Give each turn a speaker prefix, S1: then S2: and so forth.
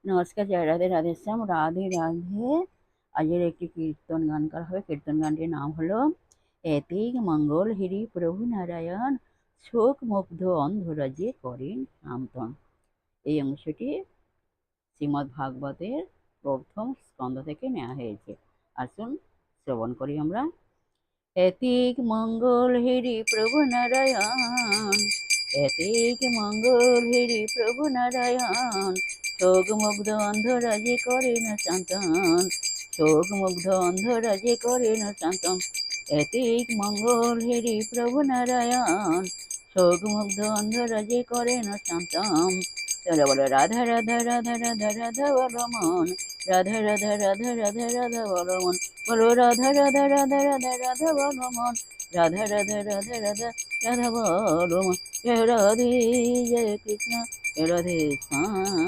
S1: নমস্কার, জয় রাধে রাধেশ্যাম, রাধে রাধে। আজকের একটি কীর্তন গান করা হবে। কীর্তন গানটির নাম হলো এতেই মঙ্গল হরি প্রভু নারায়ণ, শোক মুগ্ধ অন্ধরা যে করেন শান্তন। এই অংশটি শ্রীমদ্ ভাগবতের প্রথম স্কন্ধ থেকে নেওয়া হয়েছে। আসুন শ্রবণ করি আমরা। এতিক মঙ্গল হরি প্রভু নারায়ণ, এতিক মঙ্গল হরি প্রভু নারায়ণ, শোকমুগ্ধ অন্ধরা যে করেন শান্তন, শোকমুগ্ধ অন্ধরা যে করেন শান্তন। এতিক মঙ্গল হরি প্রভু নারায়ণ, শোকমুগ্ধ অন্ধরা যে করেন শান্তন। বলো রাধা রাধা রাধা রাধা রাধা বলো মন, রাধা রাধা রাধা রাধা রাধা বলো মন, বলো রাধা রাধা রাধা রাধা রাধা বলো মন, রাধা রাধা রাধা রাধা রাধা বলো মন। জয় রাধে, জয় কৃষ্ণ, জয় রাধে শ্যাম।